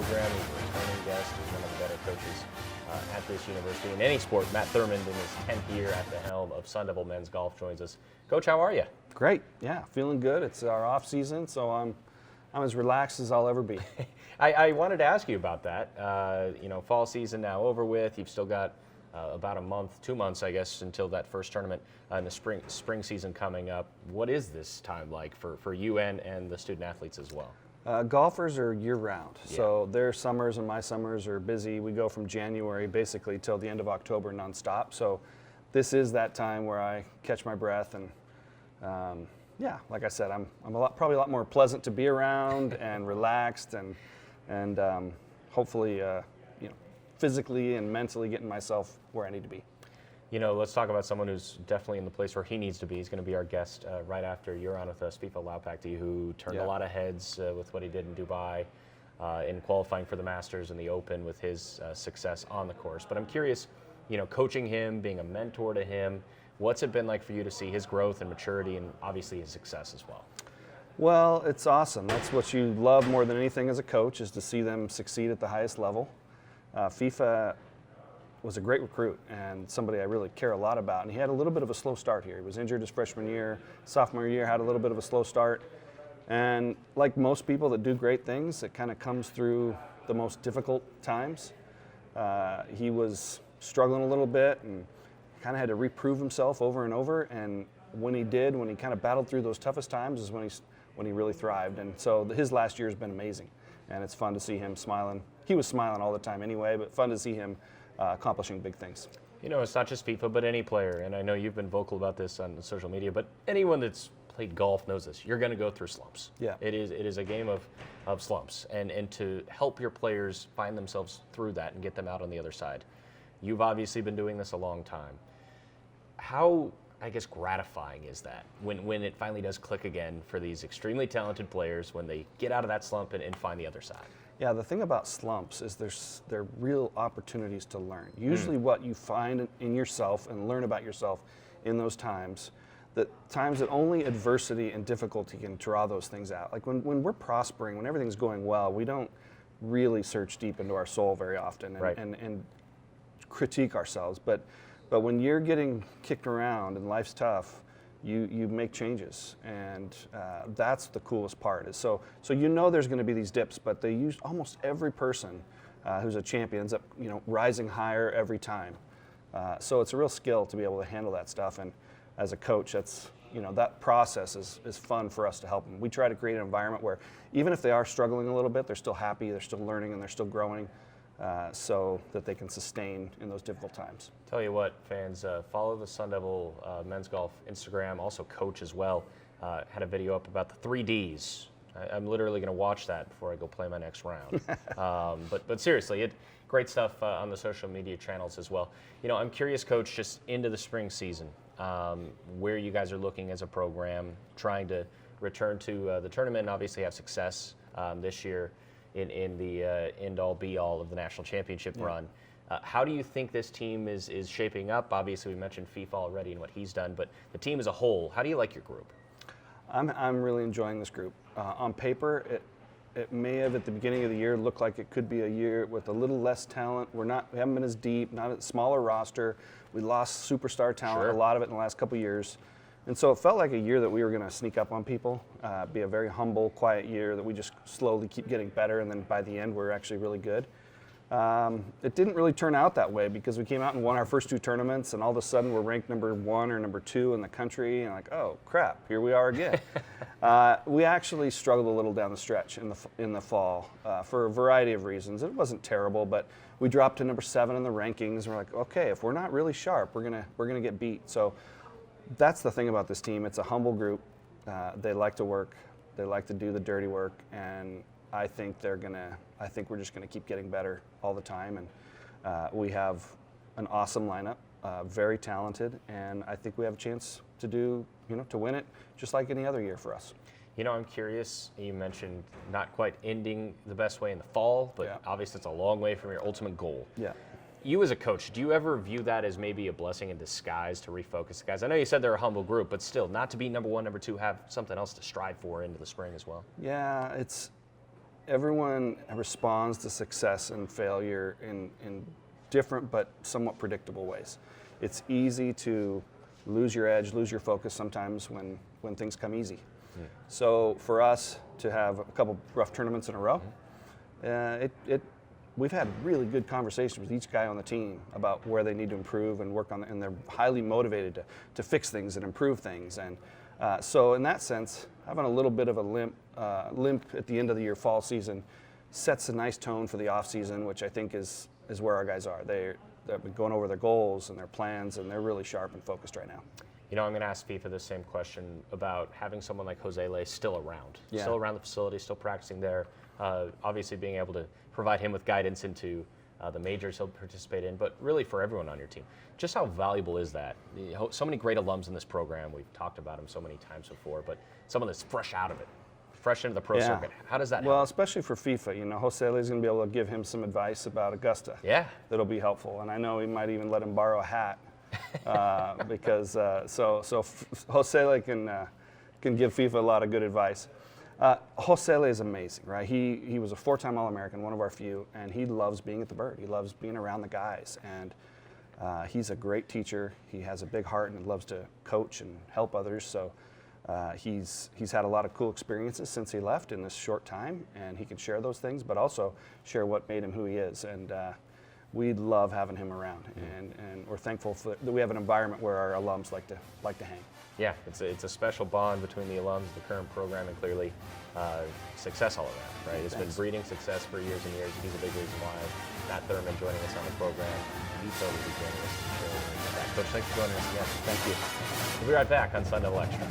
program. He's a returning guest. He's one of the better coaches at this university in any sport. Matt Thurmond, in his 10th year at the helm of Sun Devil Men's Golf, joins us. Coach, how are you? Great. Yeah, feeling good. It's our off season, so I'm as relaxed as I'll ever be. I wanted to ask you about that. Fall season now over with. You've still got about a month, 2 months, I guess, until that first tournament in the spring season coming up. What is this time like for you and the student athletes as well? Golfers are year-round, so their summers and my summers are busy. We go from January basically till the end of October nonstop. So this is that time where I catch my breath, and like I said, I'm probably a lot more pleasant to be around and relaxed, and hopefully physically and mentally getting myself where I need to be. Let's talk about someone who's definitely in the place where he needs to be. He's going to be our guest right after you're on with us, FIFA Laupakti, who turned a lot of heads with what he did in Dubai in qualifying for the Masters and the Open with his success on the course. But I'm curious, coaching him, being a mentor to him, what's it been like for you to see his growth and maturity and obviously his success as well? Well, it's awesome. That's what you love more than anything as a coach, is to see them succeed at the highest level. FIFA was a great recruit and somebody I really care a lot about. And he had a little bit of a slow start here. He was injured his freshman year, sophomore year, had a little bit of a slow start. And like most people that do great things, it kind of comes through the most difficult times. He was struggling a little bit and kind of had to reprove himself over and over. And when he kind of battled through those toughest times is when he really thrived. And so his last year has been amazing. And it's fun to see him smiling. He was smiling all the time anyway, but fun to see him accomplishing big things. It's not just FIFA, but any player, and I know you've been vocal about this on social media, but anyone that's played golf knows this. You're going to go through slumps. Yeah. It is a game of slumps, and to help your players find themselves through that and get them out on the other side. You've obviously been doing this a long time. How, I guess, gratifying is that when it finally does click again for these extremely talented players, when they get out of that slump and find the other side? Yeah, the thing about slumps is they're real opportunities to learn. Usually what you find in yourself and learn about yourself in those times, that only adversity and difficulty can draw those things out. Like when we're prospering, when everything's going well, we don't really search deep into our soul very often and critique ourselves. But when you're getting kicked around and life's tough, you make changes, and that's the coolest part. So there's going to be these dips, but almost every person who's a champion ends up rising higher every time. So it's a real skill to be able to handle that stuff, and as a coach, that's that process is fun for us to help them. We try to create an environment where even if they are struggling a little bit, they're still happy, they're still learning, and they're still growing. So that they can sustain in those difficult times. Tell you what, fans, follow the Sun Devil Men's Golf Instagram, also Coach as well. Had a video up about the 3 Ds. I'm literally going to watch that before I go play my next round. But seriously, great stuff on the social media channels as well. I'm curious, Coach, just into the spring season, where you guys are looking as a program, trying to return to the tournament and obviously have success this year in the end-all, be-all of the national championship run. How do you think this team is shaping up? Obviously, we mentioned FIFA already and what he's done, but the team as a whole, how do you like your group? I'm really enjoying this group. On paper, it may have at the beginning of the year looked like it could be a year with a little less talent. We haven't been as deep, not a smaller roster. We lost superstar talent, a lot of it in the last couple of years. And so it felt like a year that we were going to sneak up on people, be a very humble, quiet year that we just slowly keep getting better, and then by the end we're actually really good. It didn't really turn out that way because we came out and won our first 2 tournaments, and all of a sudden we're ranked number 1 or number 2 in the country, and like, oh crap, here we are again. We actually struggled a little down the stretch in the fall for a variety of reasons. It wasn't terrible, but we dropped to number 7 in the rankings, and we're like, okay, if we're not really sharp, we're gonna get beat. So that's the thing about this team. It's a humble group. They like to work. They like to do the dirty work, and I think we're just gonna keep getting better all the time. And we have an awesome lineup, very talented, and I think we have a chance to win it just like any other year for us. I'm curious. You mentioned not quite ending the best way in the fall, but obviously it's a long way from your ultimate goal. Yeah. You as a coach, do you ever view that as maybe a blessing in disguise to refocus the guys? I know you said they're a humble group, but still, not to be number 1, number 2, have something else to strive for into the spring as well. Yeah, everyone responds to success and failure in different but somewhat predictable ways. It's easy to lose your edge, lose your focus sometimes when things come easy. So for us to have a couple rough tournaments in a row, we've had really good conversations with each guy on the team about where they need to improve and work on, and they're highly motivated to fix things and improve things. And so in that sense, having a little bit of a limp at the end of the year, fall season, sets a nice tone for the off season, which I think is where our guys are. They've been going over their goals and their plans, and they're really sharp and focused right now. You know, I'm going to ask FIFA the same question about having someone like Jose Ley still around, Yeah. still around the facility, still practicing there. Obviously, being able to provide him with guidance into the majors he'll participate in, but really for everyone on your team. Just how valuable is that? So many great alums in this program. We've talked about him so many times before, but someone that's fresh out of it, fresh into the pro circuit. How does that Well, help? especially for FIFA, you know, Jose Ley's going to be able to give him some advice about Augusta. Yeah. That'll be helpful, and I know he might even let him borrow a hat because Jose Ley can give FIFA a lot of good advice. Jose Ley is amazing, right? He was a 4-time All-American, one of our few, and he loves being at the Bird. He loves being around the guys, and he's a great teacher. He has a big heart and loves to coach and help others. So he's had a lot of cool experiences since he left in this short time, and he can share those things, but also share what made him who he is. And we love having him around, and we're thankful that we have an environment where our alums like to hang. Yeah, it's a special bond between the alums, the current program, and clearly success all around, right? It's been breeding success for years and years. He's a big reason why. Matt Thurmond joining us on the program. You totally be joining us. Coach, thanks for joining us again. Thank you. We'll be right back on Sun Devil Extra.